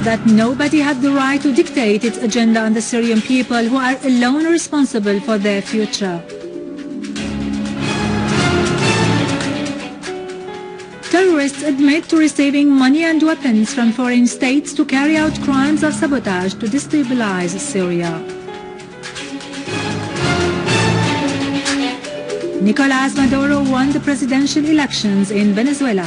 that nobody had the right to dictate its agenda on the Syrian people, who are alone responsible for their future. Terrorists admit to receiving money and weapons from foreign states to carry out crimes of sabotage to destabilize Syria. Nicolás Maduro won the presidential elections in Venezuela.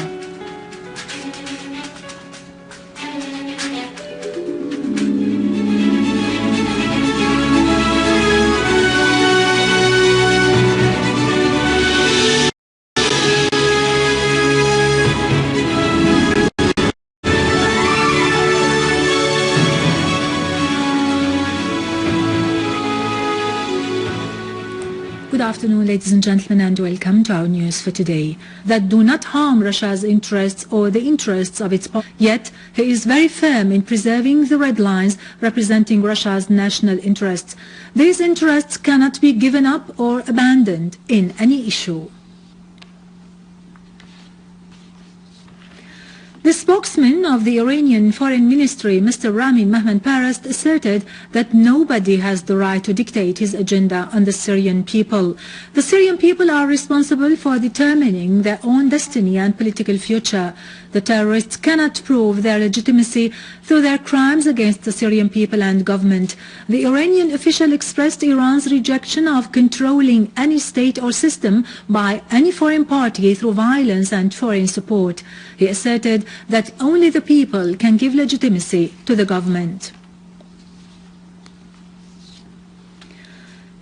Good afternoon, ladies and gentlemen, and welcome to our news for today. That do not harm Russia's interests or the interests of its people. Yet, he is very firm in preserving the red lines representing Russia's national interests. These interests cannot be given up or abandoned in any issue. The spokesman of the Iranian Foreign Ministry, Mr. Ramin Mahmoudparast, asserted that nobody has the right to dictate his agenda on the Syrian people. The Syrian people are responsible for determining their own destiny and political future. The terrorists cannot prove their legitimacy through their crimes against the Syrian people and government. The Iranian official expressed Iran's rejection of controlling any state or system by any foreign party through violence and foreign support. He asserted that only the people can give legitimacy to the government.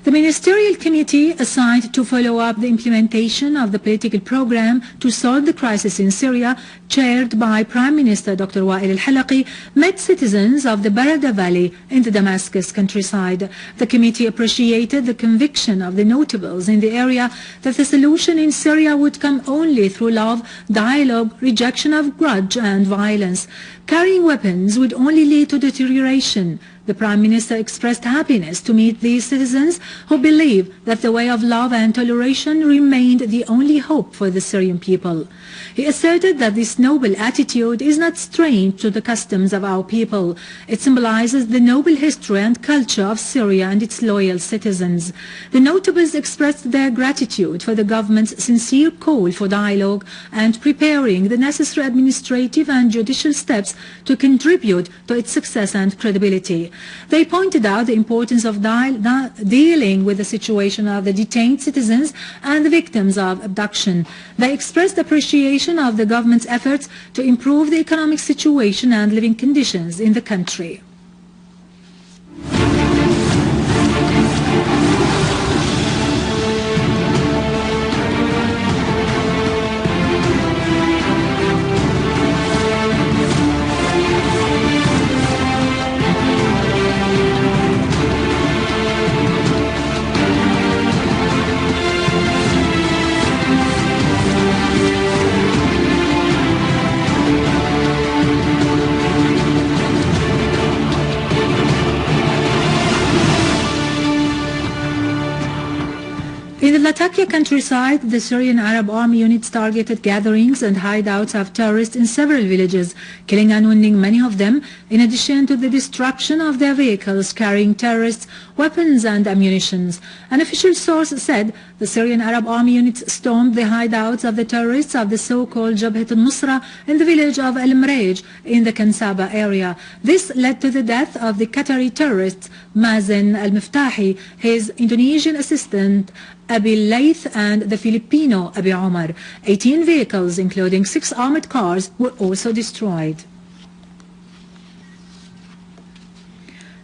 The Ministerial Committee assigned to follow up the implementation of the political program to solve the crisis in Syria, chaired by Prime Minister Dr. Wael al-Halaqi, met citizens of the Barada Valley in the Damascus countryside. The committee appreciated the conviction of the notables in the area that the solution in Syria would come only through love, dialogue, rejection of grudge and violence. Carrying weapons would only lead to deterioration. The Prime Minister expressed happiness to meet these citizens who believe that the way of love and toleration remained the only hope for the Syrian people. He asserted that this noble attitude is not strange to the customs of our people. It symbolizes the noble history and culture of Syria and its loyal citizens. The notables expressed their gratitude for the government's sincere call for dialogue and preparing the necessary administrative and judicial steps to contribute to its success and credibility. They pointed out the importance of dealing with the situation of the detained citizens and the victims of abduction. They expressed appreciation of the government's efforts to improve the economic situation and living conditions in the country. In the Latakia countryside, the Syrian Arab Army units targeted gatherings and hideouts of terrorists in several villages, killing and wounding many of them, in addition to the destruction of their vehicles carrying terrorists, weapons and ammunition. An official source said the Syrian Arab Army units stormed the hideouts of the terrorists of the so-called Jabhat al-Nusra in the village of El-Mrej in the Kansaba area. This led to the death of the Qatari terrorist Mazen al-Miftahi, his Indonesian assistant Abi Laith and the Filipino Abi Omar. 18 vehicles, including 6 armored cars, were also destroyed.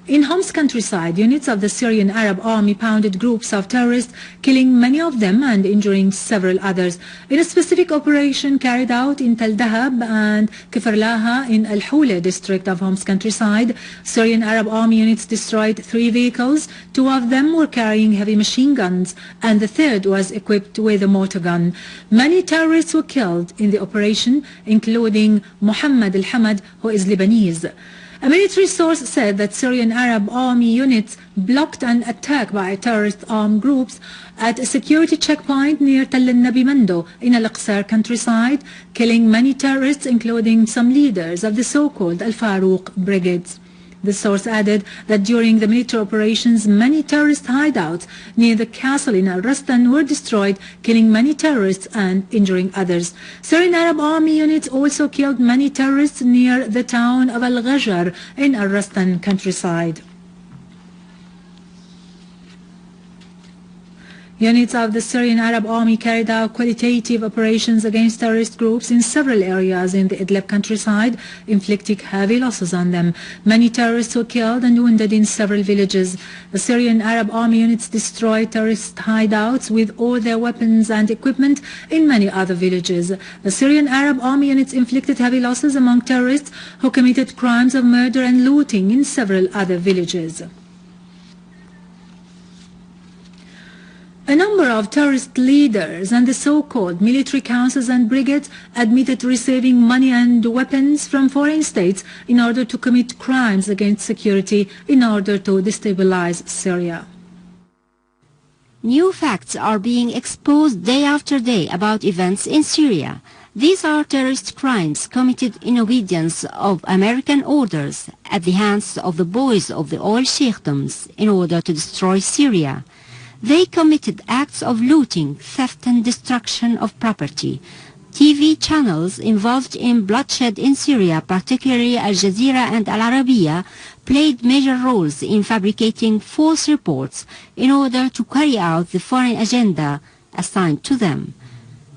In Homs countryside, units of the Syrian Arab Army pounded groups of terrorists, killing many of them and injuring several others. In a specific operation carried out in Tal Dahab and Kifarlaha in Al-Hula district of Homs countryside, Syrian Arab Army units destroyed 3 vehicles. 2 of them were carrying heavy machine guns and the third was equipped with a mortar gun. Many terrorists were killed in the operation, including Muhammad al-Hamad, who is Lebanese. A military source said that Syrian Arab army units blocked an attack by terrorist armed groups at a security checkpoint near Tell al-Nabi Mando in Al-Aqsar countryside, killing many terrorists, including some leaders of the so-called Al-Farouq brigades. The source added that during the military operations, many terrorist hideouts near the castle in Al-Rastan were destroyed, killing many terrorists and injuring others. Syrian Arab army units also killed many terrorists near the town of Al-Ghajar in Al-Rastan countryside. Units of the Syrian Arab Army carried out qualitative operations against terrorist groups in several areas in the Idlib countryside, inflicting heavy losses on them. Many terrorists were killed and wounded in several villages. The Syrian Arab Army units destroyed terrorist hideouts with all their weapons and equipment in many other villages. The Syrian Arab Army units inflicted heavy losses among terrorists who committed crimes of murder and looting in several other villages. A number of terrorist leaders and the so-called military councils and brigades admitted receiving money and weapons from foreign states in order to commit crimes against security in order to destabilize Syria. New facts are being exposed day after day about events in Syria. These are terrorist crimes committed in obedience of American orders at the hands of the boys of the oil chiefdoms in order to destroy Syria. They committed acts of looting, theft and destruction of property. TV channels involved in bloodshed in Syria, particularly Al Jazeera and Al Arabiya, played major roles in fabricating false reports in order to carry out the foreign agenda assigned to them.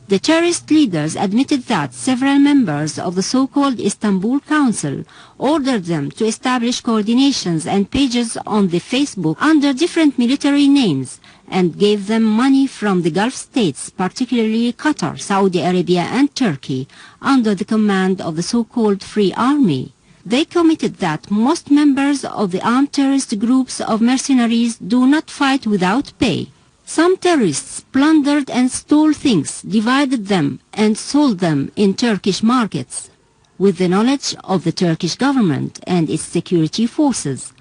The terrorist leaders admitted that several members of the so-called Istanbul Council ordered them to establish coordinations and pages on the Facebook under different military names and gave them money from the Gulf states, particularly Qatar, Saudi Arabia and Turkey, under the command of the so-called Free Army. They committed that most members of the armed terrorist groups of mercenaries do not fight without pay. Some terrorists plundered and stole things, divided them and sold them in Turkish markets, with the knowledge of the Turkish government and its security forces.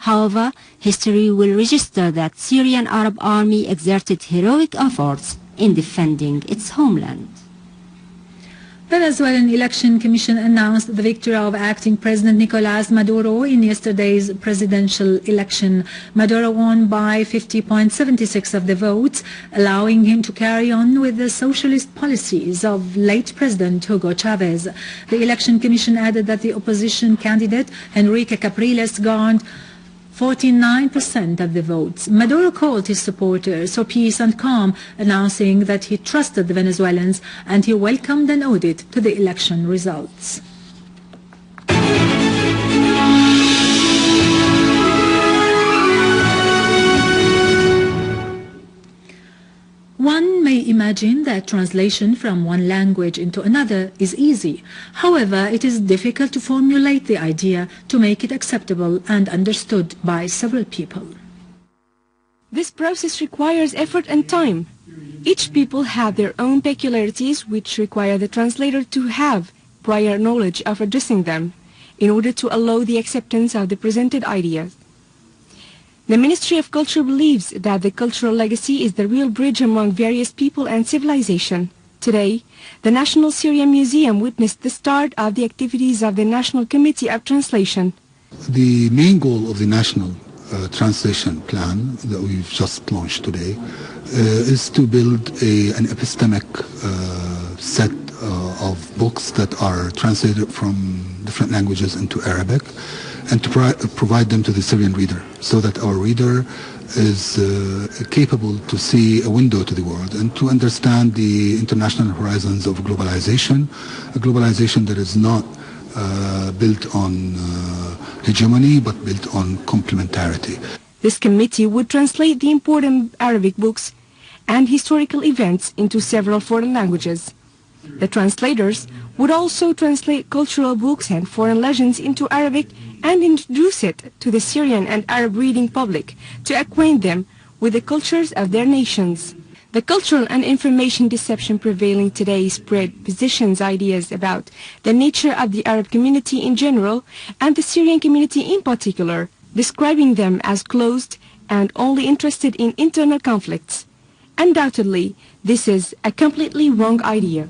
However, history will register that Syrian Arab Army exerted heroic efforts in defending its homeland. Venezuelan Election Commission announced the victory of acting President Nicolás Maduro in yesterday's presidential election. Maduro won by 50.76% of the votes, allowing him to carry on with the socialist policies of late President Hugo Chavez. The Election Commission added that the opposition candidate, Enrique Capriles, garnered 49% of the votes. Maduro called his supporters for peace and calm, announcing that he trusted the Venezuelans and he welcomed an audit to the election results. One may imagine that translation from one language into another is easy. However, it is difficult to formulate the idea to make it acceptable and understood by several people. This process requires effort and time. Each people have their own peculiarities which require the translator to have prior knowledge of addressing them in order to allow the acceptance of the presented ideas. The Ministry of Culture believes that the cultural legacy is the real bridge among various people and civilization. Today, the National Syrian Museum witnessed the start of the activities of the National Committee of Translation. The main goal of the National Translation Plan that we've just launched today is to build an epistemic set of books that are translated from different languages into Arabic, and to provide them to the Syrian reader, so that our reader is capable to see a window to the world and to understand the international horizons of globalization, a globalization that is not built on hegemony but built on complementarity. This committee would translate the important Arabic books and historical events into several foreign languages. The translators would also translate cultural books and foreign legends into Arabic and introduce it to the Syrian and Arab reading public to acquaint them with the cultures of their nations. The cultural and information deception prevailing today spread positions, ideas about the nature of the Arab community in general and the Syrian community in particular, describing them as closed and only interested in internal conflicts. Undoubtedly, this is a completely wrong idea.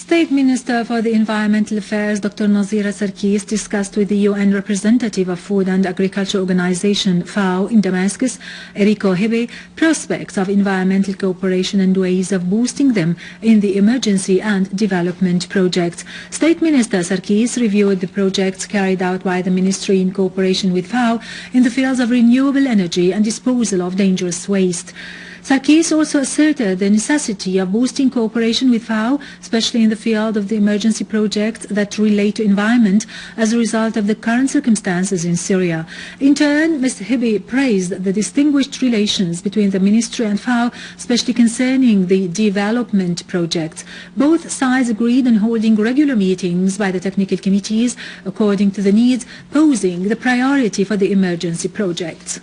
State Minister for the Environmental Affairs Dr. Nazira Sarkis discussed with the UN representative of Food and Agriculture Organization FAO in Damascus, Eriko Hebe, prospects of environmental cooperation and ways of boosting them in the emergency and development projects. State Minister Sarkis reviewed the projects carried out by the ministry in cooperation with FAO in the fields of renewable energy and disposal of dangerous waste. Sarkis also asserted the necessity of boosting cooperation with FAO, especially in the field of the emergency projects that relate to environment as a result of the current circumstances in Syria. In turn, Ms. Hibi praised the distinguished relations between the ministry and FAO, especially concerning the development projects. Both sides agreed on holding regular meetings by the technical committees according to the needs, posing the priority for the emergency projects.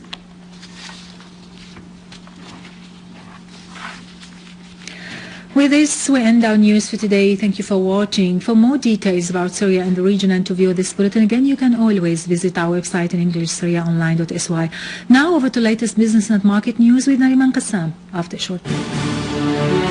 With this, we end our news for today. Thank you for watching. For more details about Syria and the region and to view this bulletin again, you can always visit our website in English, syriaonline.sy. Now over to latest business and market news with Nariman Qassam after a short break.